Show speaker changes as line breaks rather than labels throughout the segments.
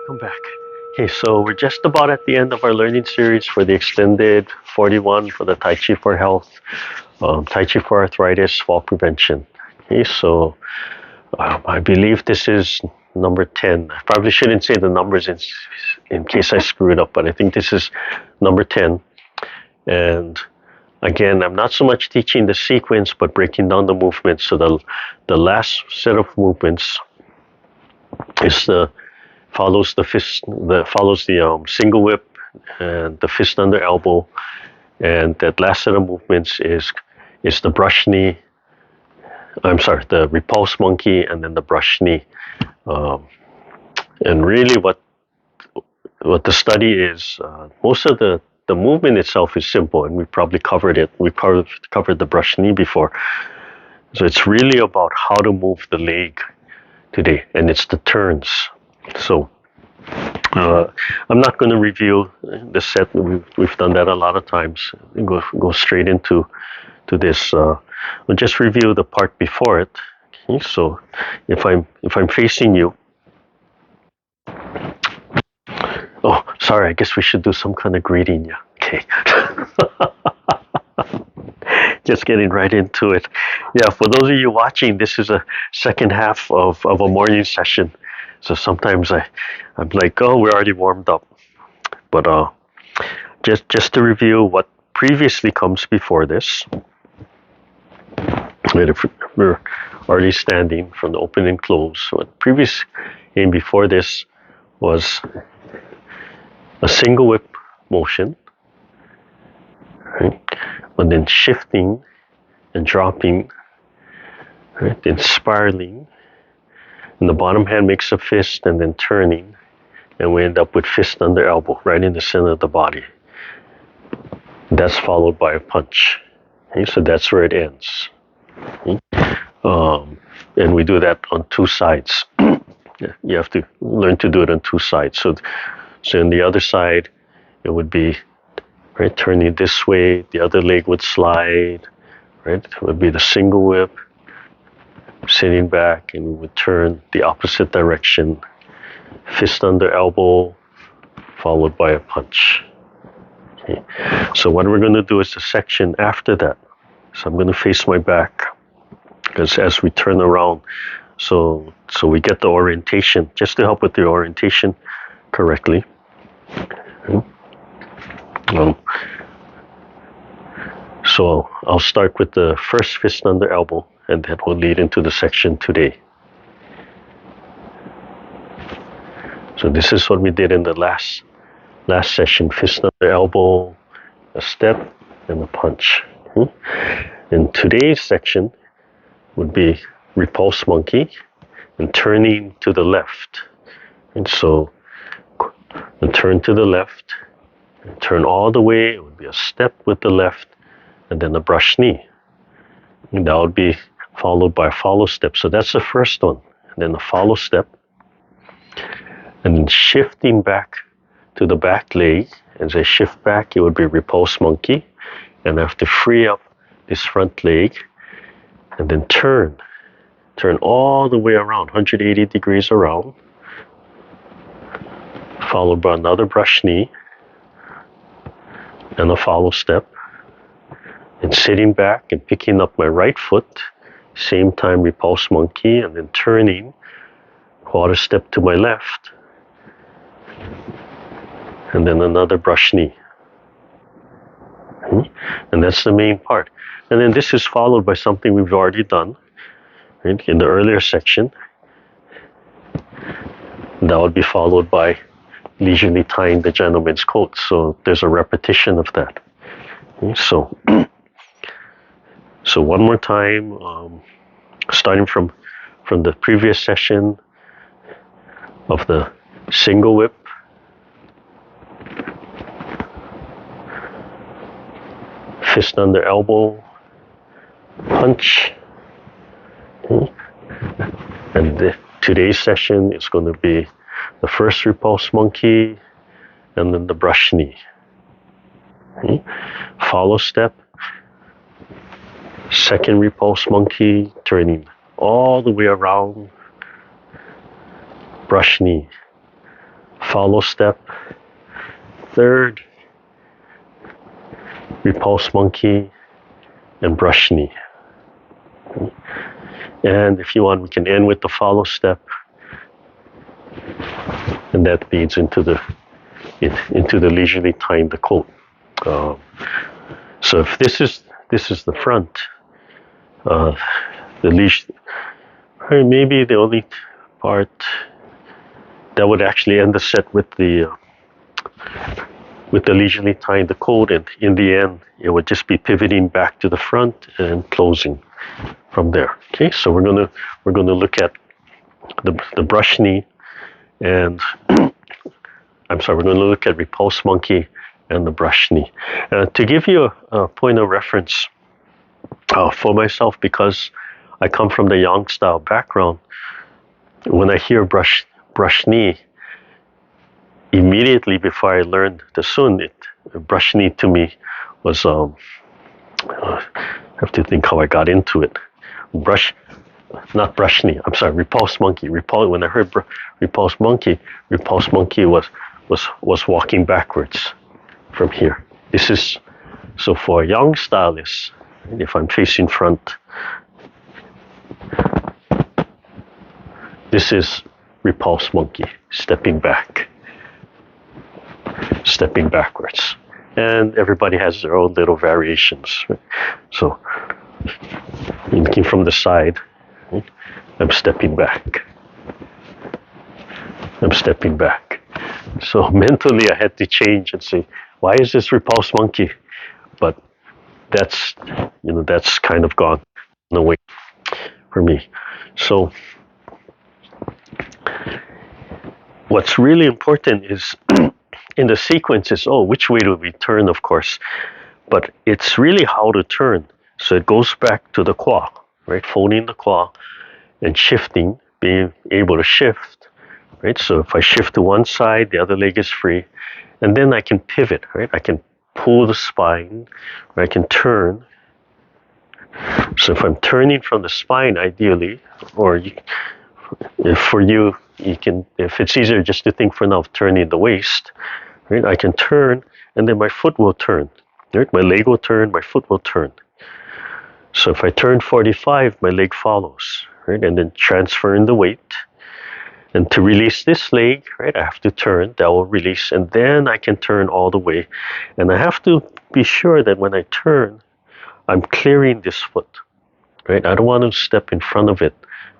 welcome back. Okay, so we're just about at the end of our learning series for the extended 41 for the Taichi for health, Taichi for arthritis, fall prevention. Okay, so I believe this is number 10. I probably shouldn't say the numbers in case I screw it up, but I think this is number 10. And again, I'm not so much teaching the sequence, but breaking down the movements. So the last set of movements is follows the fist, follows the single whip and the fist under elbow, and that last set of movements is the brush knee. I'm sorry, the repulse monkey, and then the brush knee. And really, what the study is, most of the movement itself is simple, and we probably covered it. We covered the brush knee before, so it's really about how to move the leg today, and it's the turns. So I'm not going to review the set. We've done that a lot of times. Go straight into this. We'll just review the part before it. Okay, so if I'm facing you. Oh, sorry. I guess we should do some kind of greeting. Yeah. Okay. Just getting right into it. Yeah. For those of you watching, this is a second half of a morning session. So sometimes I'm like, oh, we're already warmed up. But just to review what previously comes before this. If we're already standing from the open and close. What previous came before this was a single whip motion, right? But then shifting and dropping, right? Then spiraling. And the bottom hand makes a fist and then turning, and we end up with fist under elbow, right in the center of the body. That's followed by a punch. Okay, so that's where it ends. Okay? And we do that on two sides. You have to learn to do it on two sides. So on the other side, it would be right turning this way. The other leg would slide. Right, it would be the single whip. Sitting back, and we would turn the opposite direction, fist under elbow, followed by a punch. Okay. So what we're going to do is the section after that. So I'm going to face my back, because as we turn around, so we get the orientation, just to help with the orientation correctly. So I'll start with the first fist under elbow, and that will lead into the section today. So this is what we did in the last session: fist under elbow, a step, and a punch. And today's section would be repulse monkey and turning to the left. And so the turn to the left, and turn all the way. It would be a step with the left, and then a brush knee. And that would be followed by a follow step. So that's the first one. And then a follow step. And then shifting back to the back leg. As I shift back, it would be repulse monkey. And I have to free up this front leg. And then turn. Turn all the way around, 180 degrees around. Followed by another brush knee. And a follow step. And sitting back and picking up my right foot. Same time repulse monkey, and then turning, quarter step to my left, and then another brush knee. And that's the main part. And then this is followed by something we've already done, right, in the earlier section. That would be followed by leisurely tying the gentleman's coat. So there's a repetition of that. Okay, so one more time, starting from the previous session of the single whip, fist under elbow, punch. Okay. And today's session is going to be the first repulse monkey and then the brush knee. Okay. Follow step. Second repulse monkey, turning all the way around, brush knee, follow step. Third, repulse monkey and brush knee. And if you want, we can end with the follow step, and that leads into the leisurely tying the coat. So if this is the front, the maybe the only part that would actually end the set with the leisurely tying the coat, and in the end it would just be pivoting back to the front and closing from there. Okay, so we're gonna look at the brush knee, and I'm sorry, we're going to look at repulse monkey and the brush knee. To give you a point of reference for myself, because I come from the Yawn style background, when I hear brush knee, immediately before I learned the Sun, brush knee to me was, I have to think how I got into it. Not brush knee, I'm sorry, repulse monkey. When I heard repulse monkey was walking backwards from here. This is, so for a Yawn stylist, if I'm facing front, this is repulse monkey, stepping backwards. And everybody has their own little variations. Right? So, looking from the side, right? I'm stepping back. So mentally I had to change and say, why is this repulse monkey? But that's kind of gone away for me. So what's really important is in the sequence is, which way do we turn, of course, but it's really how to turn. So it goes back to the qua, right? Folding the qua and shifting, being able to shift, right? So if I shift to one side, the other leg is free, and then I can pivot, right? I can pull the spine, or I can turn. So if I'm turning from the spine, ideally, or for you can, if it's easier just to think for now of turning the waist, right? I can turn, and then my foot will turn, right? My leg will turn, my foot will turn. So if I turn 45, my leg follows, right? And then transferring the weight. And to release this leg, right, I have to turn, that will release, and then I can turn all the way. And I have to be sure that when I turn, I'm clearing this foot, right? I don't want to step in front of it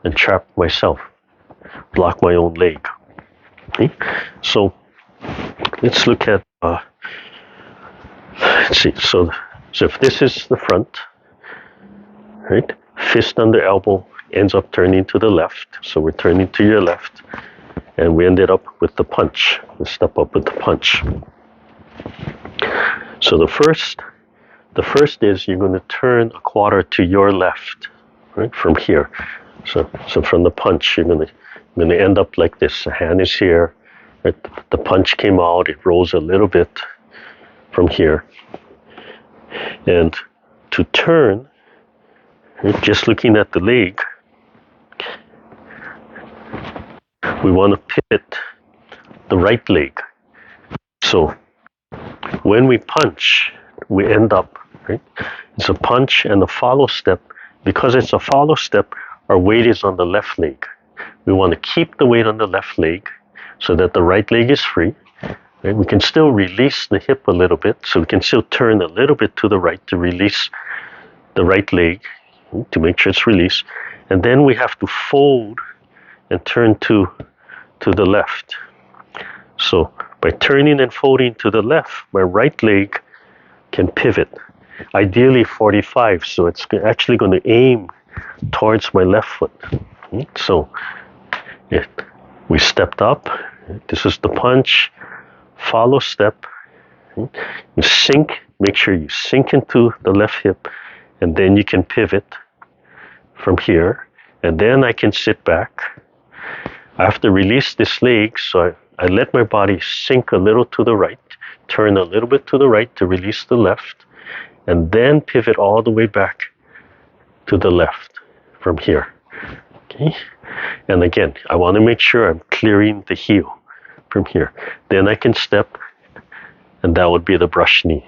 and trap myself, block my own leg. Okay? So let's look at, let's see, so if this is the front, right, fist under elbow, ends up turning to the left, so we're turning to your left, and we ended up with the punch. Let's step up with the punch. So the first is you're going to turn a quarter to your left, right, from here. So from the punch, you're going to end up like this. The hand is here, right? The punch came out, it rolls a little bit from here, and to turn, right, just looking at the leg, we want to pivot the right leg. So when we punch, we end up, right? It's a punch and a follow step. Because it's a follow step, our weight is on the left leg. We want to keep the weight on the left leg so that the right leg is free. Right? We can still release the hip a little bit, so we can still turn a little bit to the right to release the right leg, to make sure it's released. And then we have to fold and turn to the left. So by turning and folding to the left, my right leg can pivot, ideally 45, so it's actually going to aim towards my left foot. So we stepped up, this is the punch, follow step, you sink, make sure you sink into the left hip, and then you can pivot from here, and then I can sit back. I have to release this leg, so I let my body sink a little to the right, turn a little bit to the right to release the left, and then pivot all the way back to the left from here. Okay? And again, I want to make sure I'm clearing the heel. from here. Then I can step, and that would be the brush knee.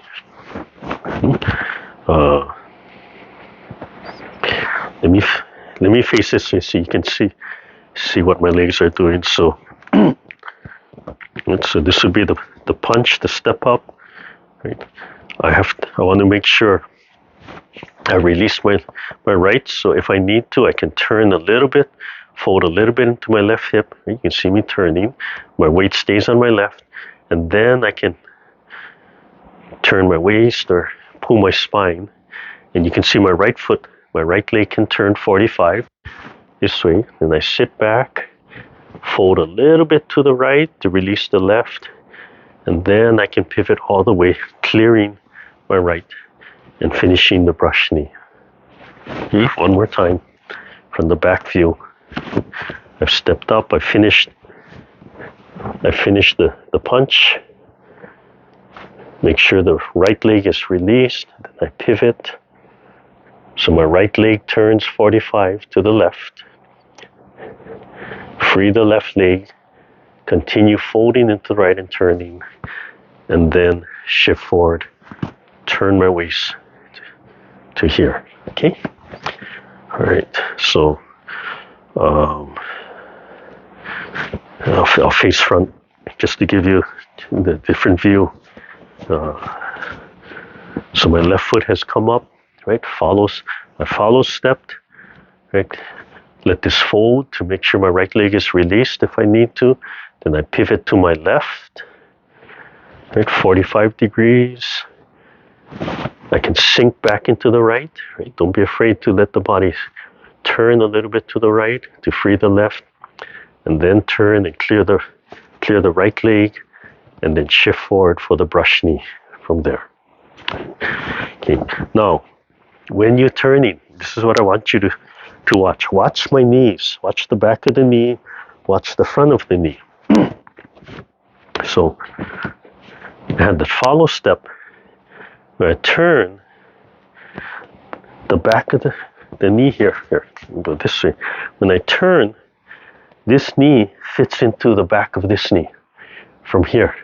Let me face this way so you can see what my legs are doing. So, so this would be the punch, the step up. Right? I want to make sure I release my right. So if I need to, I can turn a little bit, fold a little bit into my left hip. You can see me turning. My weight stays on my left, and then I can turn my waist or pull my spine, and you can see my right foot, my right leg can turn 45 this way. Then I sit back, fold a little bit to the right to release the left, and then I can pivot all the way, clearing my right and finishing the brush knee. One more time from the back view. I've stepped up, I finished the punch. Make sure the right leg is released, then I pivot. So my right leg turns 45 to the left. Free the left leg, continue folding into the right and turning, and then shift forward, turn my waist to here. Okay? All right, so I'll face front just to give you the different view. So my left foot has come up, right? I follow stepped, right? Let this fold to make sure my right leg is released if I need to. Then I pivot to my left, right? 45 degrees. I can sink back into the right, right? Don't be afraid to let the body turn a little bit to the right to free the left, and then turn and clear the right leg, and then shift forward for the brush knee from there. Okay. Now, when you're turning, this is what I want you to watch. Watch my knees. Watch the back of the knee. Watch the front of the knee. So, I had the follow step. When I turn, the back of the knee here, go this way. When I turn, this knee fits into the back of this knee from here.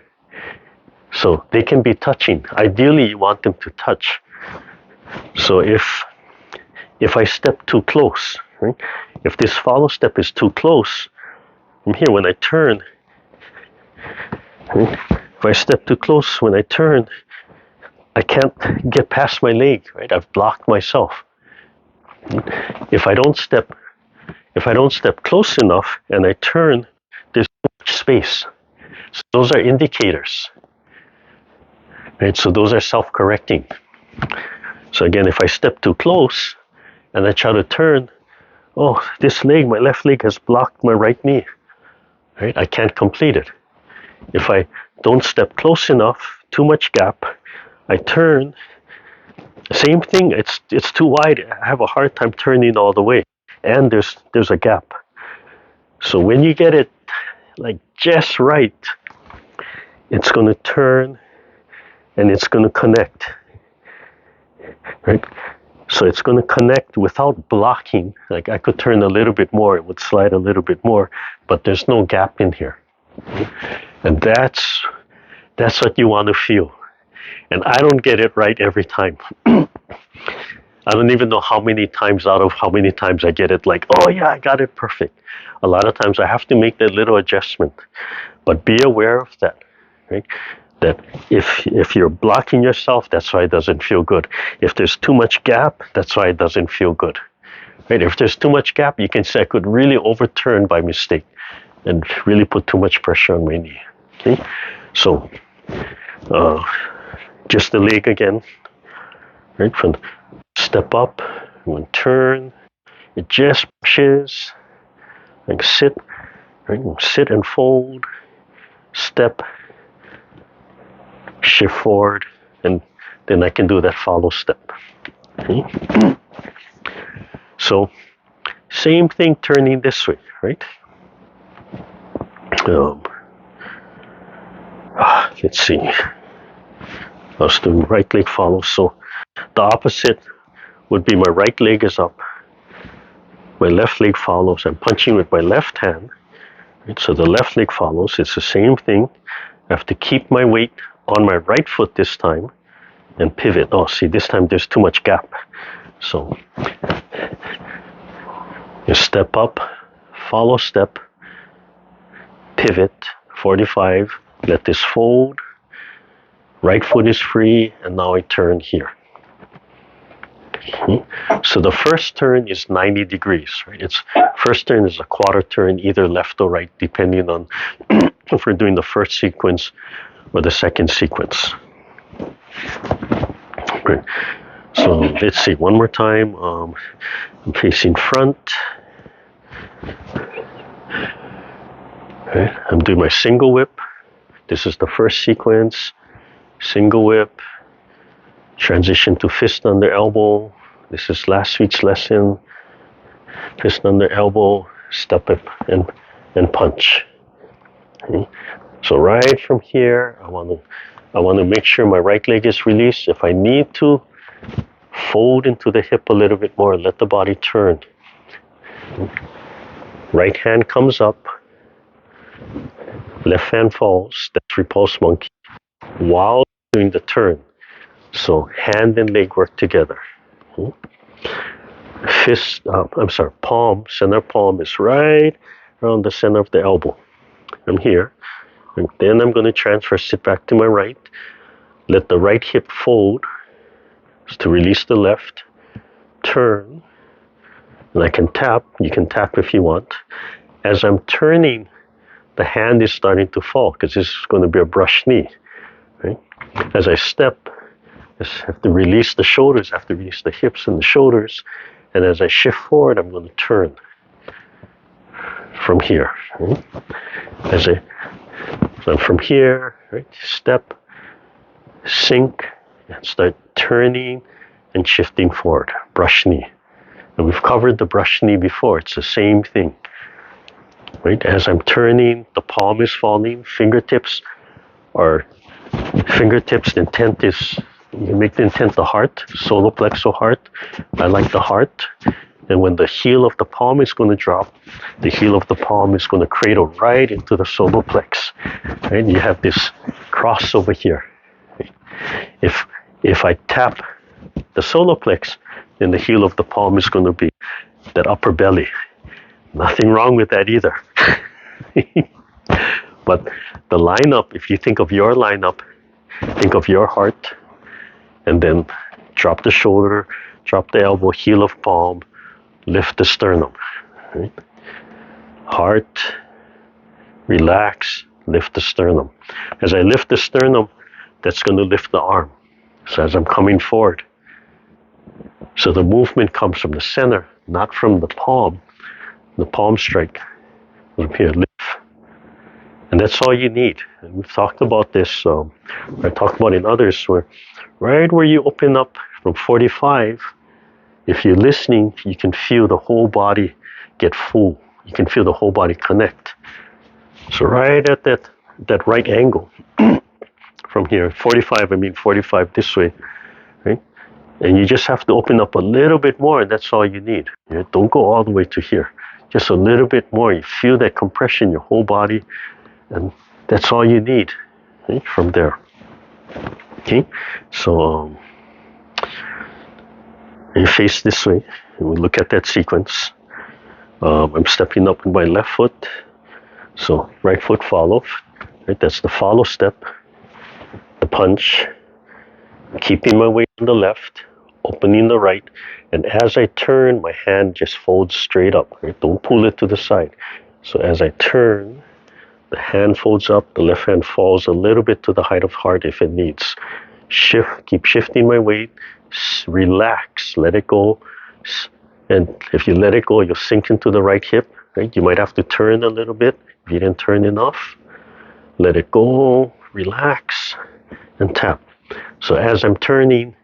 So they can be touching. Ideally, you want them to touch. So if I step too close, right? If this follow step is too close, from here, when I turn, right? If I step too close, when I turn, I can't get past my leg, right? I've blocked myself. If I don't step close enough and I turn, there's too much space. So those are indicators, right? So those are self-correcting. So again, if I step too close and I try to turn, oh, this leg, my left leg has blocked my right knee, right? I can't complete it. If I don't step close enough, too much gap, I turn, same thing, it's too wide. I have a hard time turning all the way, and there's a gap. So when you get it like just right, it's going to turn and it's going to connect, right? So it's going to connect without blocking. Like I could turn a little bit more, it would slide a little bit more, but there's no gap in here. And that's what you want to feel. And I don't get it right every time. I don't even know how many times out of how many times I get it like, oh yeah, I got it perfect. A lot of times I have to make that little adjustment. But be aware of that, right? That if you're blocking yourself, that's why it doesn't feel good. If there's too much gap, that's why it doesn't feel good. Right? If there's too much gap, you can say I could really overturn by mistake and really put too much pressure on my knee. Okay? So just the leg again, right? From step up, and turn, it just pushes, like sit, right? Sit and fold, step, shift forward, and then I can do that follow step. Okay? So, same thing turning this way, right? Let's see. I was doing right leg follow, so the opposite would be my right leg is up, my left leg follows. I'm punching with my left hand, Right? So the left leg follows. It's the same thing. I have to keep my weight on my right foot this time and pivot. Oh, see, this time there's too much gap. So you step up, follow step, pivot, 45, let this fold, right foot is free, and now I turn here. So the first turn is 90 degrees. Right? It's first turn is a quarter turn, either left or right, depending on if we're doing the first sequence or the second sequence. Great. So let's see, one more time. I'm facing front. Okay. I'm doing my single whip. This is the first sequence. Single whip. Transition to fist under elbow. This is last week's lesson. Fist under elbow, step up and punch. Okay. So right from here, I want to make sure my right leg is released. If I need to, fold into the hip a little bit more. Let the body turn. Right hand comes up. Left hand falls. That's repulse monkey. While doing the turn. So hand and leg work together. Fist, palm, center palm is right around the center of the elbow. I'm here. And then I'm going to transfer, sit back to my right. Let the right hip fold to release the left. Turn. And I can tap. You can tap if you want. As I'm turning, the hand is starting to fall because this is going to be a brush knee. Right? As I step, I have to release the shoulders, I have to release the hips and the shoulders. And as I shift forward, I'm going to turn from here. Right? From here, right? Step, sink, and start turning and shifting forward. Brush knee. And we've covered the brush knee before. It's the same thing. Right? As I'm turning, the palm is falling. Fingertips, the intent is, you make the intent the heart, solar plexus heart. I like the heart. And when the heel of the palm is going to drop, the heel of the palm is going to cradle right into the solar plex. Right? You have this cross over here. Right? If I tap the solar plex, then the heel of the palm is going to be that upper belly. Nothing wrong with that either. But the lineup, if you think of your lineup, think of your heart, and then drop the shoulder, drop the elbow, heel of palm, lift the sternum. Right? Heart, relax, lift the sternum. As I lift the sternum, that's going to lift the arm. So as I'm coming forward, so the movement comes from the center, not from the palm strike. From here, lift. And that's all you need. And we've talked about this, I talked about in others, where right where you open up from 45, if you're listening, you can feel the whole body get full. You can feel the whole body connect. So right at that right angle, from here, 45 this way, right? And you just have to open up a little bit more, and that's all you need. You know, don't go all the way to here. Just a little bit more. You feel that compression in your whole body, and that's all you need, right? From there. Okay, so you face this way, and we look at that sequence. I'm stepping up with my left foot, so right foot follow. Right, that's the follow step, the punch. Keeping my weight on the left, opening the right, and as I turn, my hand just folds straight up. Right? Don't pull it to the side. So as I turn, the hand folds up, the left hand falls a little bit to the height of heart if it needs. Shift, keep shifting my weight, relax, let it go. And if you let it go, you'll sink into the right hip. Right? You might have to turn a little bit if you didn't turn enough. Let it go, relax, and tap. So as I'm turning,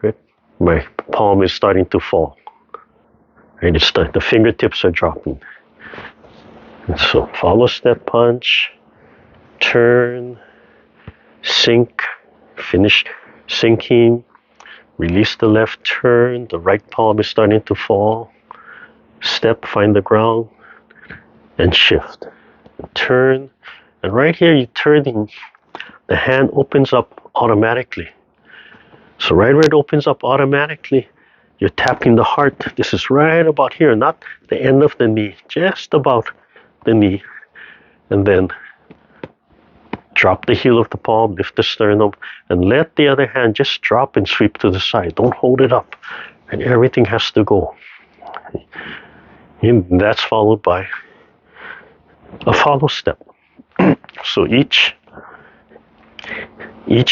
right, my palm is starting to fall. Right, the fingertips are dropping. And so follow step punch, turn, sink, finish sinking, release the left turn, the right palm is starting to fall. Step, find the ground, and shift. turn, and right here you're turning, the hand opens up automatically. So right where it opens up automatically, you're tapping the heart. This is right about here, not the end of the knee, just about the knee. And then drop the heel of the palm, lift the sternum, and let the other hand just drop and sweep to the side. Don't hold it up. And everything has to go. And that's followed by a follow step. So each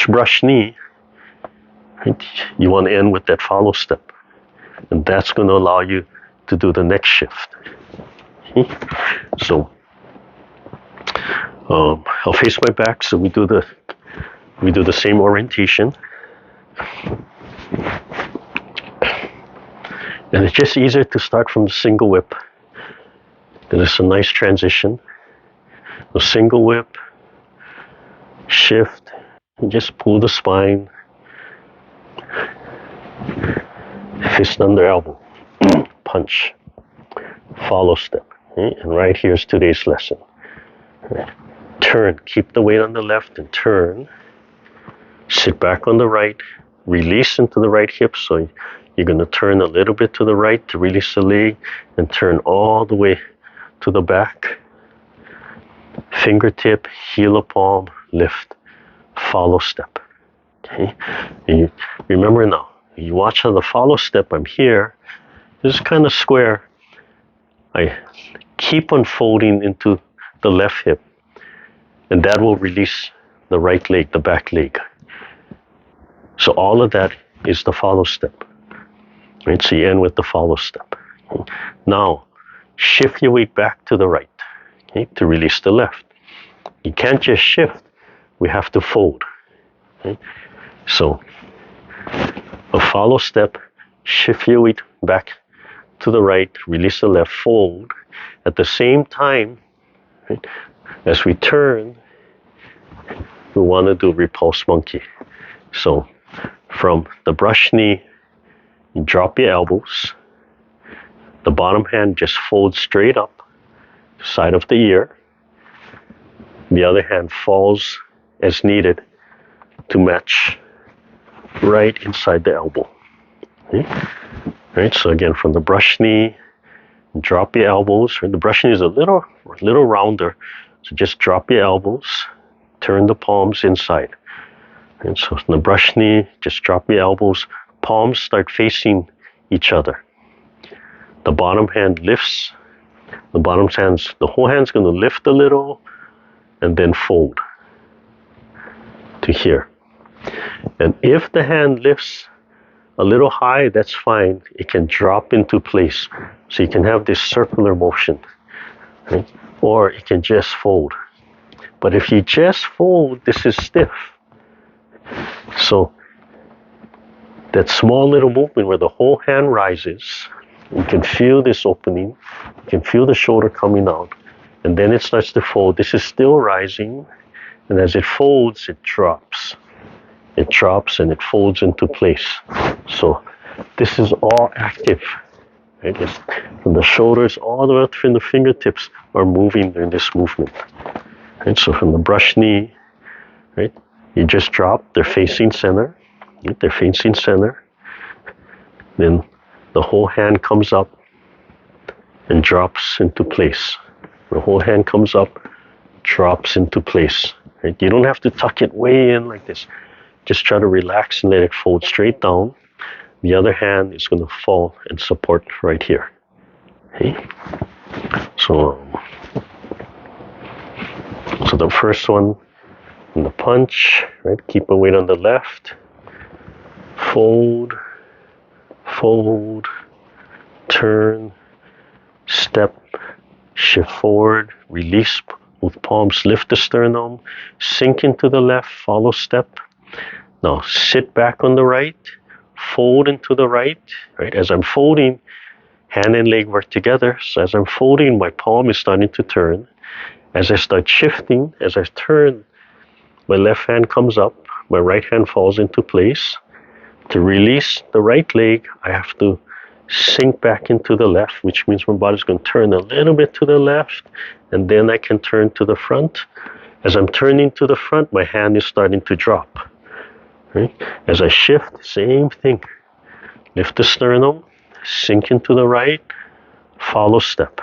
brush knee, right, you want to end with that follow step. And that's going to allow you to do the next shift. Okay? So I'll face my back, so we do the same orientation. And it's just easier to start from the single whip. Because it's a nice transition. The single whip, shift, and just pull the spine, fist under elbow, punch, follow step. Okay? And right here's today's lesson. Right. Turn, keep the weight on the left and turn. Sit back on the right, release into the right hip. So you're going to turn a little bit to the right to release the leg and turn all the way to the back. Fingertip, heel of palm, lift, follow step. Okay? And you remember now, you watch how the follow step, I'm here. This is kind of square. I keep unfolding into the left hip, and that will release the right leg, the back leg. So all of that is the follow step. Right? So you end with the follow step. Okay? Now, shift your weight back to the right, okay, to release the left. You can't just shift, we have to fold. Okay? So, a follow step, shift your weight back to the right, release the left, fold. At the same time, right, as we turn, we want to do repulse monkey. So, from the brush knee, you drop your elbows. The bottom hand just folds straight up, side of the ear. The other hand falls as needed to match right inside the elbow. Okay? Right, so again, from the brush knee, drop your elbows. Right? The brush knee is a little rounder, so just drop your elbows, turn the palms inside. And so from the brush knee, just drop your elbows, palms start facing each other. The bottom hand lifts, the whole hand's going to lift a little and then fold to here. And if the hand lifts a little high, that's fine. It can drop into place. So you can have this circular motion, right? Or it can just fold. But if you just fold, this is stiff. So that small little movement where the whole hand rises, you can feel this opening, you can feel the shoulder coming out, and then it starts to fold. This is still rising, and as it folds, it drops. It drops and it folds into place. So this is all active. Right? It's from the shoulders all the way up from the fingertips are moving during this movement. Right? So from the brush knee, right, you just drop, they're facing center. Right? They're facing center. Then the whole hand comes up and drops into place. The whole hand comes up, drops into place. Right? You don't have to tuck it way in like this. Just try to relax and let it fold straight down. The other hand is going to fall and support right here. Okay? So the first one, in the punch, right? Keep a weight on the left. Fold, fold, turn, step, shift forward, release, both palms lift the sternum, sink into the left, follow step. Now sit back on the right, fold into the right. Right? As I'm folding, hand and leg work together. So as I'm folding, my palm is starting to turn. As I start shifting, as I turn, my left hand comes up, my right hand falls into place. To release the right leg, I have to sink back into the left, which means my body's going to turn a little bit to the left, and then I can turn to the front. As I'm turning to the front, my hand is starting to drop. Right? As I shift, same thing. Lift the sternum, sink into the right, follow step.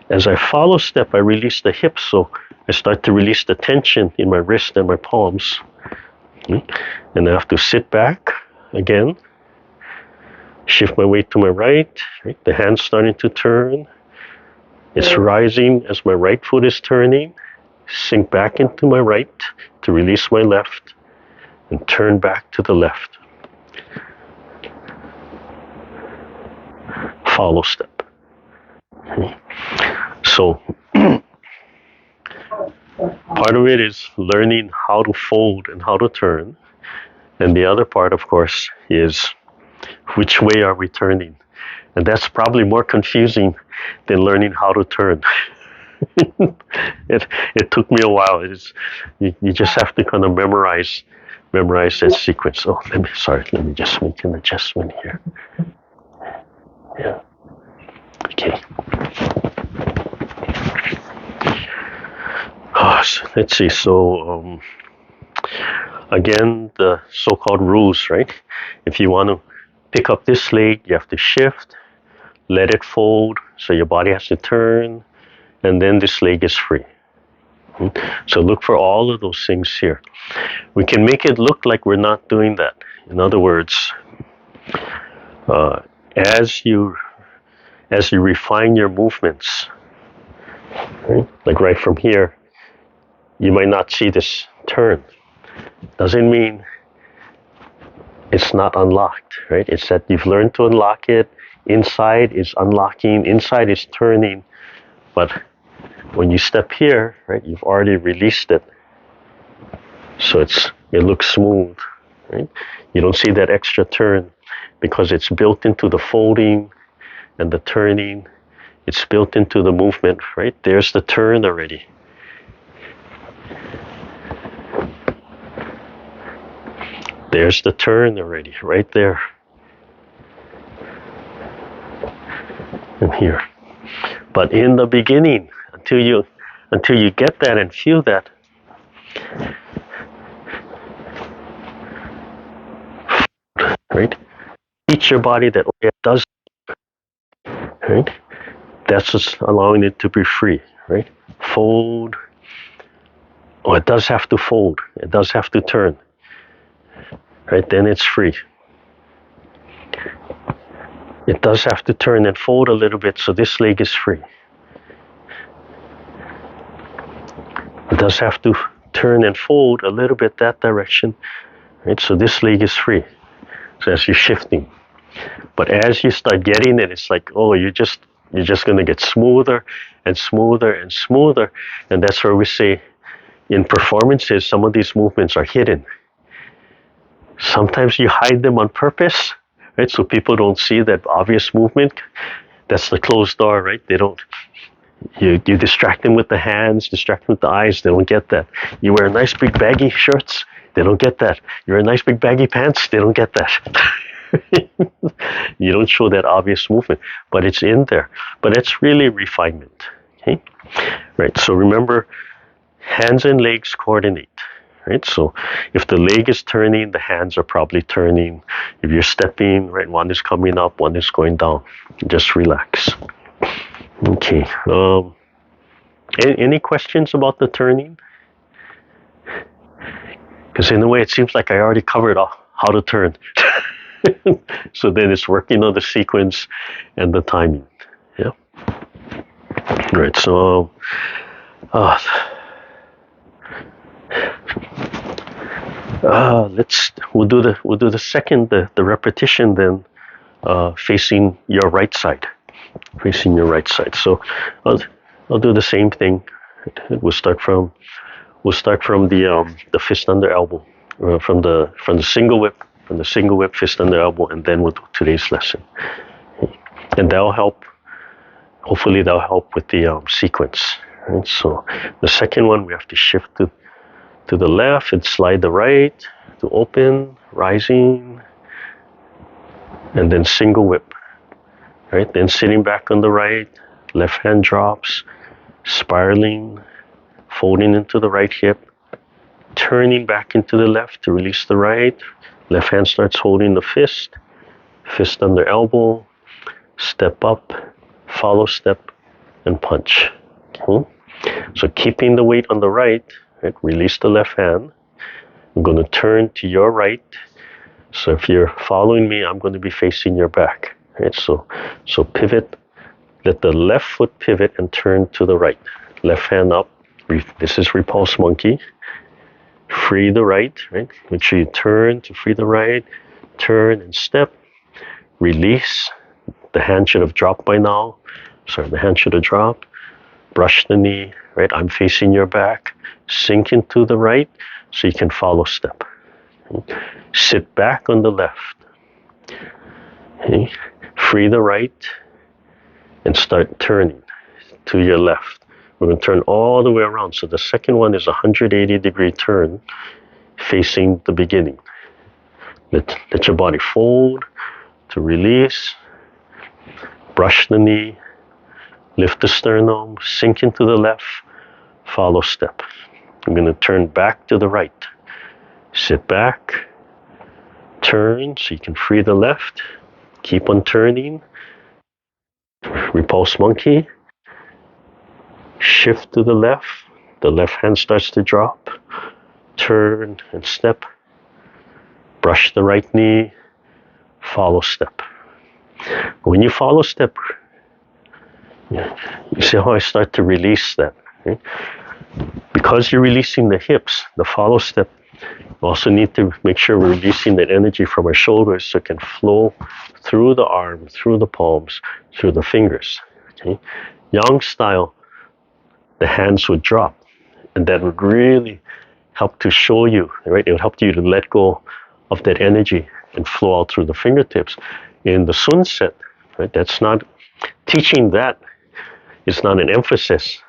As I follow step, I release the hips, so I start to release the tension in my wrist and my palms. And I have to sit back again, shift my weight to my right. The hand's starting to turn. It's rising as my right foot is turning. Sink back into my right to release my left and turn back to the left. Follow step. So part of it is learning how to fold and how to turn. And the other part, of course, is which way are we turning? And that's probably more confusing than learning how to turn. It took me a while. You just have to kind of memorize that sequence. Oh, let me just make an adjustment here. Yeah. Okay. So let's see. So again, the so-called rules, right? If you want to pick up this leg, you have to shift, let it fold, so your body has to turn, and then this leg is free. So look for all of those things here. We can make it look like we're not doing that. In other words, as you refine your movements, right? Like right from here, you might not see this turn. Doesn't mean it's not unlocked, right? It's that you've learned to unlock it. Inside is unlocking, inside is turning, but when you step here, right, you've already released it. So it looks smooth, right? You don't see that extra turn because it's built into the folding and the turning. It's built into the movement, right? There's the turn already. There's the turn already, right there. And here. But in the beginning, until you get that and feel that, right? Teach your body that it does, right? That's just allowing it to be free, right? Fold. Oh, it does have to fold. It does have to turn. Right? Then it's free. It does have to turn and fold a little bit, so this leg is free. It does have to turn and fold a little bit that direction, right? So this leg is free. So as you're shifting. But as you start getting it, it's like, oh, you're just going to get smoother and smoother and smoother. And that's where we say in performances, some of these movements are hidden. Sometimes you hide them on purpose, right? So people don't see that obvious movement. That's the closed door, right? They don't. You distract them with the hands, distract them with the eyes. They don't get that. You wear nice big baggy shirts. They don't get that. You wear nice big baggy pants. They don't get that. You don't show that obvious movement, but it's in there. But it's really refinement. Okay, right? So remember, hands and legs coordinate. Right? So if the leg is turning, the hands are probably turning. If you're stepping, right, one is coming up, one is going down. Just relax. Okay. Any questions about the turning? Because in a way, it seems like I already covered how to turn. So then it's working on the sequence and the timing. Yeah. Right. So. We'll do the second, the repetition then, facing your right side. Facing your right side. So I'll do the same thing. We'll start from the fist under elbow, from the single whip, fist under elbow, and then we'll do today's lesson. And that'll help. Hopefully that'll help with the sequence. Right? So the second one, we have to shift to the left and slide the right to open, rising, and then single whip. right? Then sitting back on the right, left hand drops, spiraling, folding into the right hip, turning back into the left to release the right. Left hand starts holding the fist, fist under elbow, step up, follow step, and punch. Okay? So keeping the weight on the right, release the left hand. I'm going to turn to your right. So if you're following me, I'm going to be facing your back. Right? So pivot, let the left foot pivot and turn to the right. Left hand up. This is Repulse Monkey. Free the right. Make sure you turn to free the right. Turn and step. Release. The hand should have dropped by now. Sorry, the hand should have dropped. Brush the knee. Right, I'm facing your back. Sink into the right so you can follow step. Sit back on the left. Okay. Free the right and start turning to your left. We're going to turn all the way around. So the second one is a 180-degree turn facing the beginning. Let your body fold to release. Brush the knee. Lift the sternum. Sink into the left. Follow step. I'm going to turn back to the right. Sit back. Turn so you can free the left. Keep on turning. Repulse Monkey. Shift to the left. The left hand starts to drop. Turn and step. Brush the right knee. Follow step. When you follow step, you see how I start to release that. Okay? Because you're releasing the hips, the follow step, we also need to make sure we're releasing that energy from our shoulders so it can flow through the arm, through the palms, through the fingers. Okay? Yang style, the hands would drop, and that would really help to show you, right? It would help you to let go of that energy and flow out through the fingertips. In the Sun set, right? That's not teaching that. It's not an emphasis.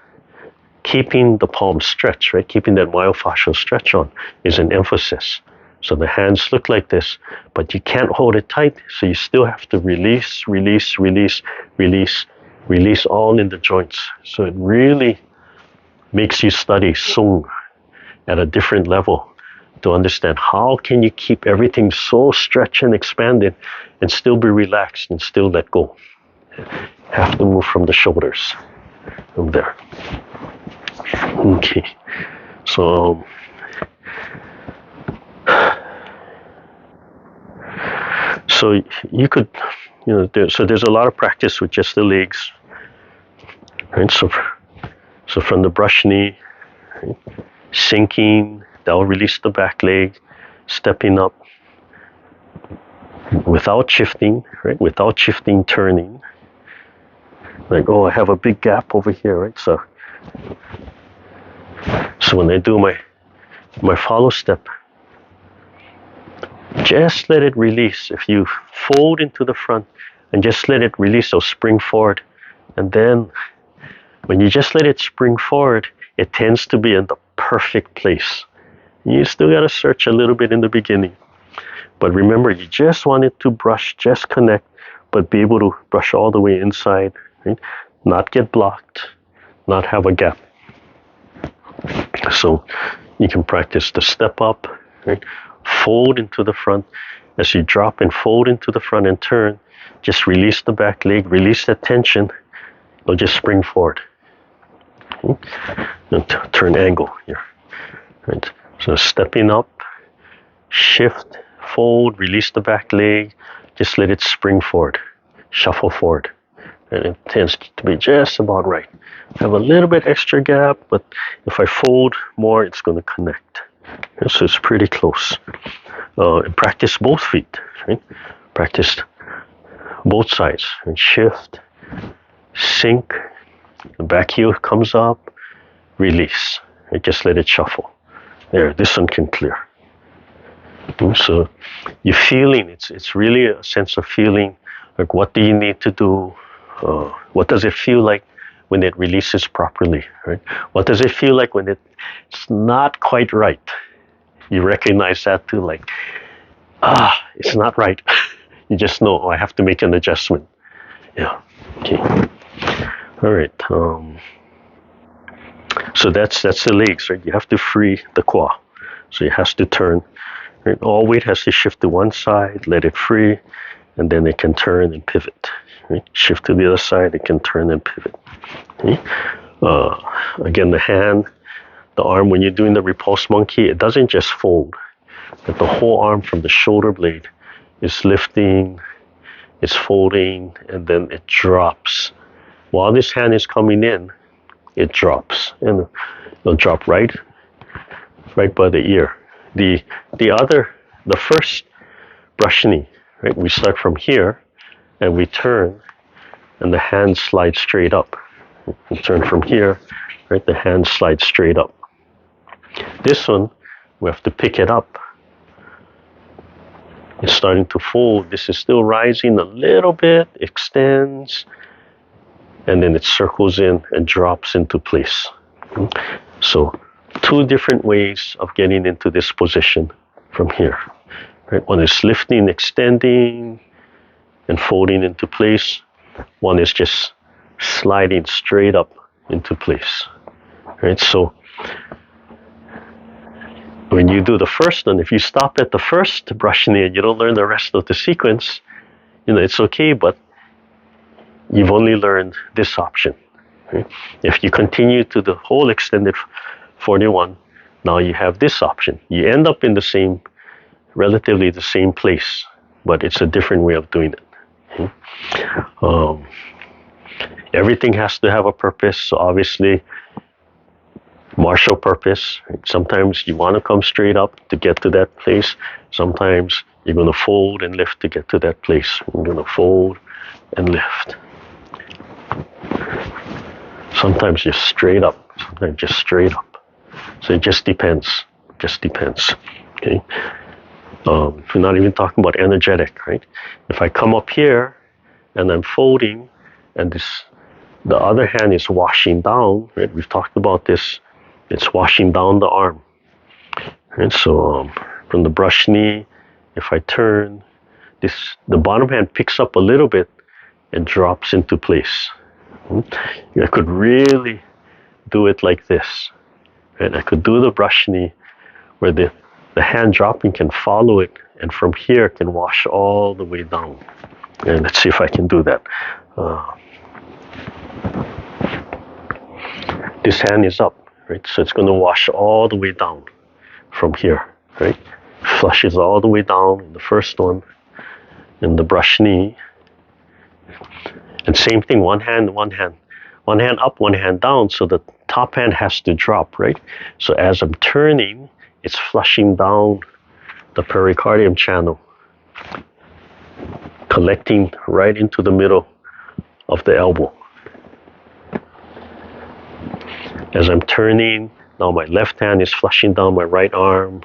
Keeping the palm stretch, right? Keeping that myofascial stretch on is an emphasis. So the hands look like this, but you can't hold it tight. So you still have to release, release, release, release, release all in the joints. So it really makes you study Sung at a different level to understand how can you keep everything so stretched and expanded and still be relaxed and still let go. Have to move from the shoulders. From there. Okay. So you could, so there's a lot of practice with just the legs. Right? So from the brush knee, right? Sinking, that will release the back leg, stepping up without shifting, right? Without shifting, turning. Like, oh, I have a big gap over here, right? So when I do my follow step, just let it release. If you fold into the front and just let it release, so spring forward. And then when you just let it spring forward, it tends to be in the perfect place. You still got to search a little bit in the beginning. But remember, you just want it to brush, just connect, but be able to brush all the way inside, right? Not get blocked, not have a gap. So you can practice the step up, right? Fold into the front. As you drop and fold into the front and turn, just release the back leg, release that tension, or just spring forward. Okay? And turn angle here. Right? So stepping up, shift, fold, release the back leg, just let it spring forward, shuffle forward. And it tends to be just about right. I have a little bit extra gap, but if I fold more, it's going to connect. And so it's pretty close. And practice both feet, right? Practice both sides. And shift, sink, the back heel comes up, release. And just let it shuffle. There, this one can clear. And so you're feeling, it's really a sense of feeling, like what do you need to do? What does it feel like when it releases properly, right? What does it feel like when it's not quite right? You recognize that too, like, it's not right. You just know, I have to make an adjustment. Yeah. Okay. All right. So that's the legs, right? You have to free the qua. So it has to turn. Right? All weight has to shift to one side, let it free, and then it can turn and pivot. Right? Shift to the other side, it can turn and pivot. Okay? Again, the hand, the arm, when you're doing the repulse monkey, it doesn't just fold. But the whole arm from the shoulder blade is lifting, it's folding, and then it drops. While this hand is coming in, it drops, and it'll drop right by the ear. The first brush knee, right? We start from here, and we turn, and the hand slides straight up. We turn from here, right? The hand slides straight up. This one, we have to pick it up. It's starting to fold. This is still rising a little bit, extends, and then it circles in and drops into place. So 2 different ways of getting into this position from here. Right? One is lifting, extending, and folding into place. One is just sliding straight up into place. Right? So when you do the first one, if you stop at the first brush knee and you don't learn the rest of the sequence, it's okay, but you've only learned this option. Right? If you continue to the whole extended 41, now you have this option. You end up in relatively the same place, but it's a different way of doing it. Okay? Everything has to have a purpose, so obviously, martial purpose. Right? Sometimes you want to come straight up to get to that place. Sometimes you're going to fold and lift to get to that place. You're going to fold and lift. Sometimes just straight up. Sometimes just straight up. So it just depends. Just depends. Okay. We're not even talking about energetic, right? If I come up here and I'm folding, and the other hand is washing down, right? We've talked about this. It's washing down the arm. Right? So from the brush knee, if I turn, the bottom hand picks up a little bit and drops into place. I could really do it like this. Right? I could do the brush knee where the hand dropping can follow it, and from here can wash all the way down. And let's see if I can do that. This hand is up. Right? So it's going to wash all the way down from here, right? Flushes all the way down in the first one, in the brush knee. And same thing, one hand up, one hand down, so the top hand has to drop, right? So as I'm turning, it's flushing down the pericardium channel, collecting right into the middle of the elbow. As I'm turning, now my left hand is flushing down my right arm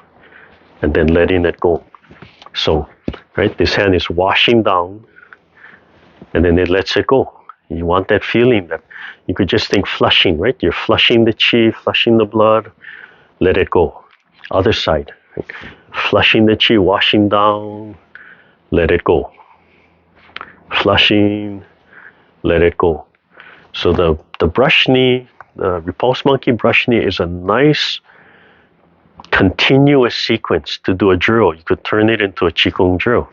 and then letting it go. So, right, this hand is washing down and then it lets it go. You want that feeling that you could just think flushing, right? You're flushing the chi, flushing the blood, let it go. Other side, right? Flushing the chi, washing down, let it go. Flushing, let it go. So the brush knee, the repulse monkey brush knee is a nice continuous sequence to do a drill. You could turn it into a Qigong drill.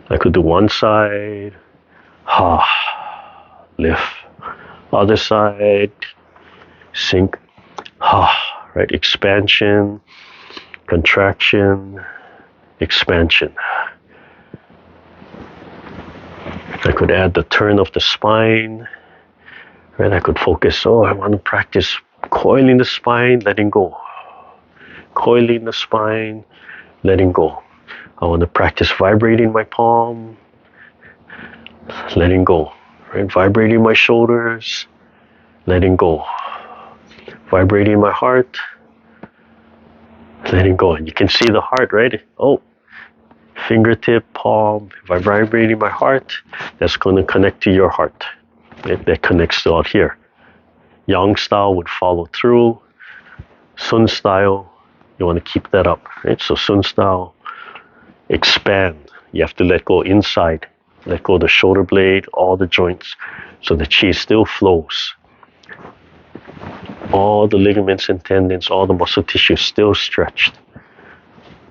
I could do one side, lift, other side, sink, right? Expansion, contraction, expansion. I could add the turn of the spine. Right, I could focus, I want to practice coiling the spine, letting go. Coiling the spine, letting go. I want to practice vibrating my palm, letting go. Right, vibrating my shoulders, letting go. Vibrating my heart, letting go. And you can see the heart, right? Fingertip, palm, if I'm vibrating my heart, that's going to connect to your heart. That connects to out here. Yang style would follow through. Sun style, you want to keep that up, right? So Sun style, expand. You have to let go inside. let go of the shoulder blade, all the joints, so the chi still flows. All the ligaments and tendons, all the muscle tissue still stretched.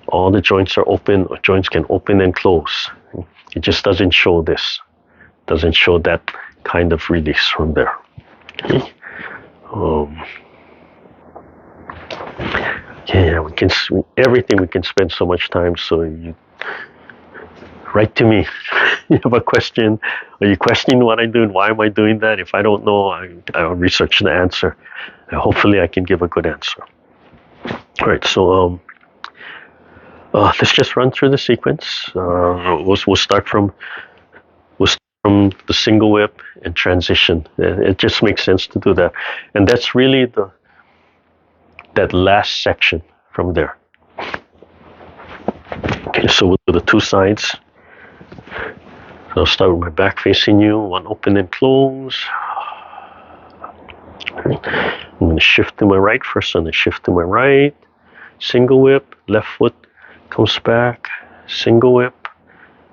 All the joints are open, or joints can open and close. It just doesn't show this. Doesn't show that kind of release from there. Okay. Yeah, we can everything we can spend so much time. So you write to me. You have a question, or you question what I'm doing. Why am I doing that? If I don't know, I'll research the answer. And hopefully, I can give a good answer. All right. So let's just run through the sequence. We'll start from the single whip and transition. It just makes sense to do that, and that's really that last section from there. Okay, so we'll do the two sides. I'll start with my back facing you, one open and close. Okay. I'm going to shift to my right first, and then shift to my right. Single whip, left foot comes back. Single whip,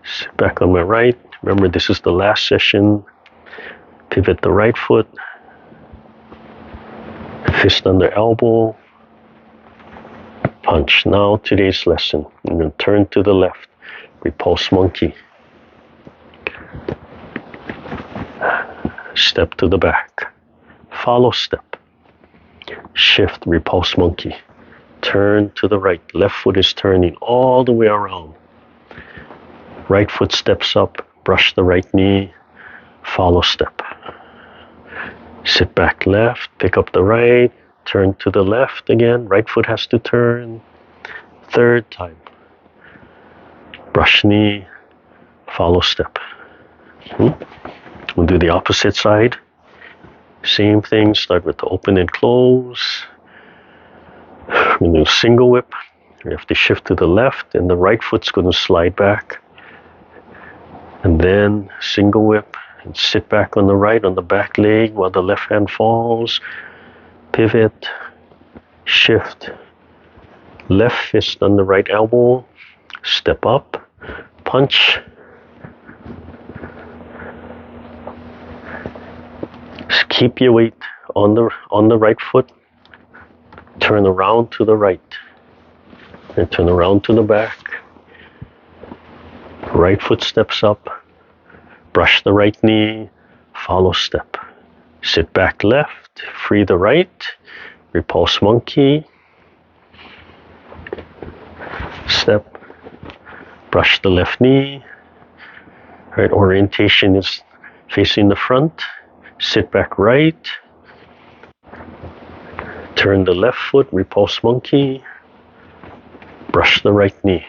sit back on my right. Remember, this is the last session. Pivot the right foot. Fist under elbow. Punch. Now today's lesson. I'm going to turn to the left. Repulse monkey. Step to the back. Follow step. Shift, repulse monkey. Turn to the right. Left foot is turning all the way around. Right foot steps up. Brush the right knee. Follow step. Sit back left. Pick up the right. Turn to the left again. Right foot has to turn. Third time. Brush knee. Follow step. We'll do the opposite side. Same thing. Start with the open and close. We'll do single whip. We have to shift to the left, and the right foot's going to slide back. And then single whip and sit back on the right on the back leg while the left hand falls. Pivot. Shift. Left fist on the right elbow. Step up. Punch. Just keep your weight on the right foot. Turn around to the right. And turn around to the back. Right foot steps up. Brush the right knee. Follow step. Sit back left. Free the right. Repulse monkey. Step. Brush the left knee. Right, orientation is facing the front. Sit back right. Turn the left foot, repulse monkey. Brush the right knee.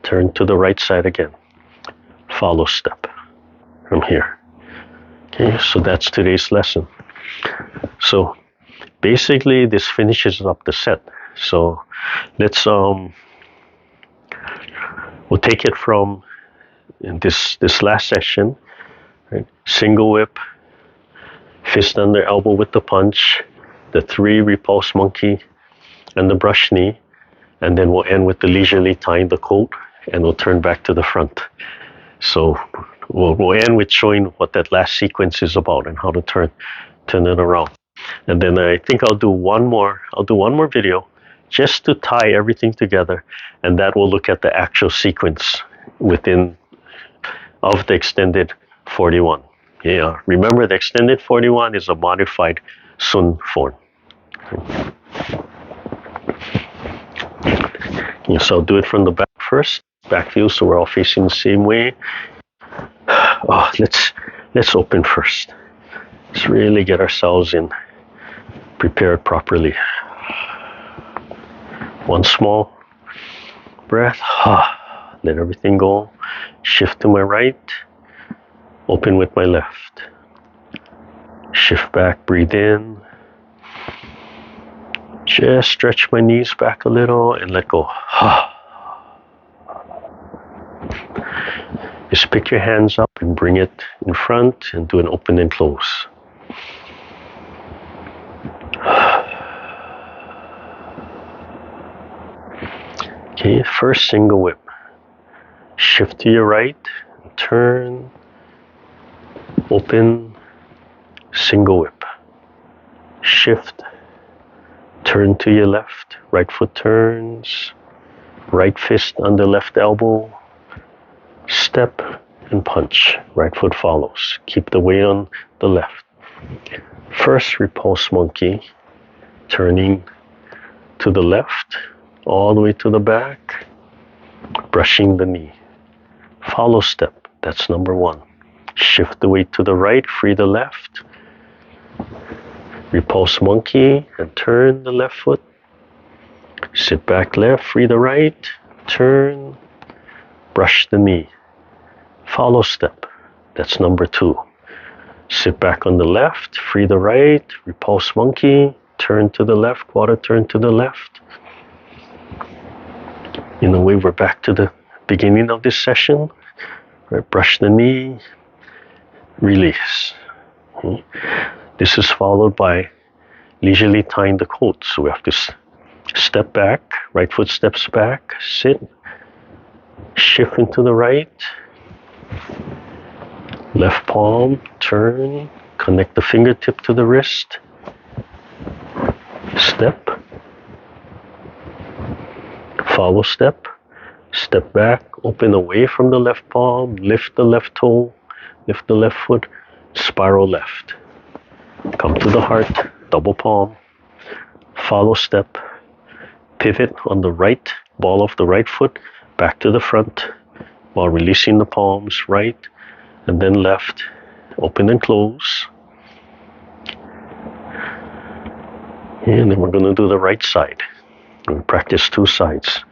Turn to the right side again. Follow step from here. Okay, so that's today's lesson. So basically this finishes up the set. So let's we'll take it from this last session, right? Single whip, fist under elbow with the punch, the 3 repulse monkey, and the brush knee, and then we'll end with the leisurely tying the coat, and we'll turn back to the front. So we'll end with showing what that last sequence is about and how to turn it around. And then I think I'll do one more video just to tie everything together, and that will look at the actual sequence of the extended 41. Yeah, remember the extended 41 is a modified Sun form. Okay, so I'll do it from the back first. Back view, so we're all facing the same way. Let's open first. Let's really get ourselves prepared properly. One small breath. Let everything go. Shift to my right. Open with my left. Shift back, breathe in. Just stretch my knees back a little and let go. Just pick your hands up and bring it in front and do an open and close. Okay, first single whip. Shift to your right, turn, Open, single whip. Shift, turn to your left, right foot turns, right fist under left elbow, step and punch, right foot follows. Keep the weight on the left. First repulse monkey, turning to the left, all the way to the back, brushing the knee. Follow step, that's number one. Shift the weight to the right, free the left. Repulse monkey and turn the left foot. Sit back left, free the right, turn, brush the knee. Follow step, that's number two. Sit back on the left, free the right, repulse monkey, turn to the left, quarter turn to the left. In a way, we're back to the beginning of this session. Right, brush the knee, release. This is followed by leisurely tying the coat. So we have to step back, right foot steps back, sit, shift into the right, left palm, turn, connect the fingertip to the wrist, step, follow step, step back, open away from the left palm, lift the left toe, lift the left foot, spiral left. Come to the heart, double palm, follow step, pivot on the right ball of the right foot, back to the front, while releasing the palms, right, and then left, open and close. And then we're going to do the right side. We practice two sides.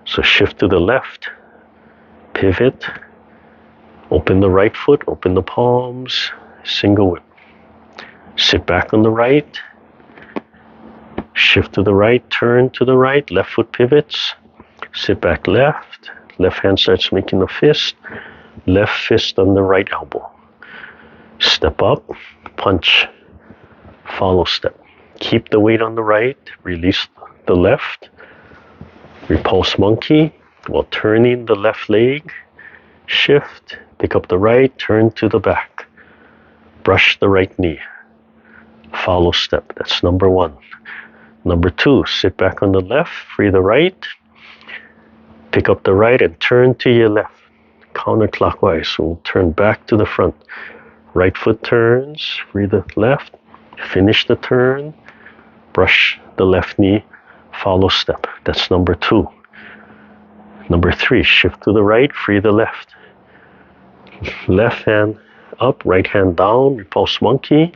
So shift to the left, pivot, open the right foot, open the palms, single whip. Sit back on the right, shift to the right, turn to the right, left foot pivots, sit back left, left hand starts making a fist, left fist on the right elbow. Step up, punch, follow step. Keep the weight on the right, release the left, repulse monkey while turning the left leg, shift, pick up the right, turn to the back, brush the right knee, follow step, that's number one. Number two, sit back on the left, free the right, pick up the right and turn to your left, counterclockwise, so we'll turn back to the front. Right foot turns, free the left, finish the turn, brush the left knee, follow step, that's number two. Number three, shift to the right, free the left. Left hand up, right hand down, repulse monkey,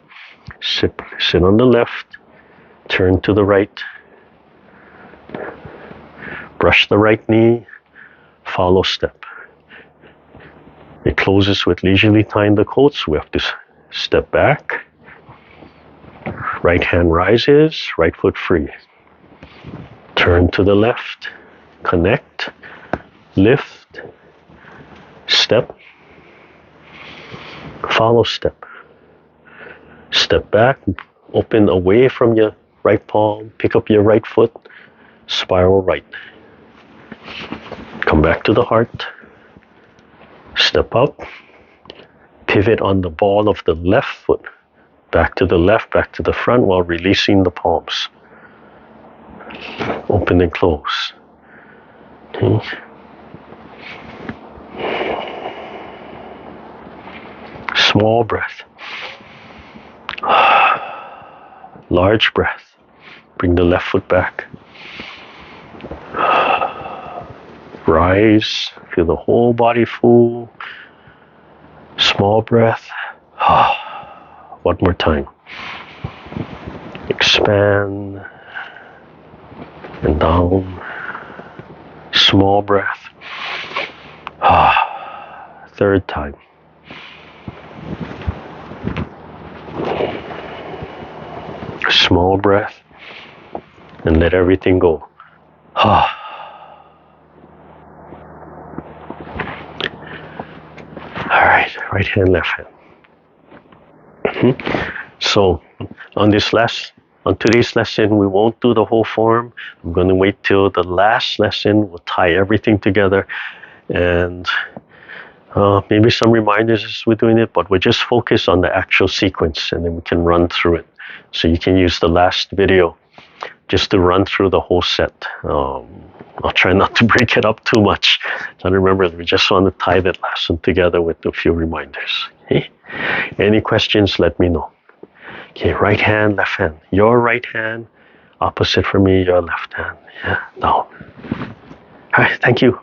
sit on the left, turn to the right, brush the right knee, follow step. It closes with leisurely tying the coat, so we have to step back, right hand rises, right foot free. Turn to the left, connect, lift, step, follow step. Step back, open away from your right palm, pick up your right foot, spiral right. Come back to the heart, step up, pivot on the ball of the left foot, back to the left, back to the front while releasing the palms. Open and close. Okay. Small breath. Large breath. Bring the left foot back. Rise. Feel the whole body full. Small breath. One more time. Expand. And down. Small breath. Third time. Small breath. And let everything go. Alright, right hand, left hand. So on today's lesson, we won't do the whole form. I'm going to wait till the last lesson. We'll tie everything together and Maybe some reminders as we're doing it, but we're just focused on the actual sequence, and then we can run through it. So you can use the last video just to run through the whole set. I'll try not to break it up too much. So remember, we just want to tie that lesson together with a few reminders. Okay? Any questions, let me know. Okay, right hand, left hand. Your right hand, opposite for me, your left hand. Yeah, down. All right, thank you.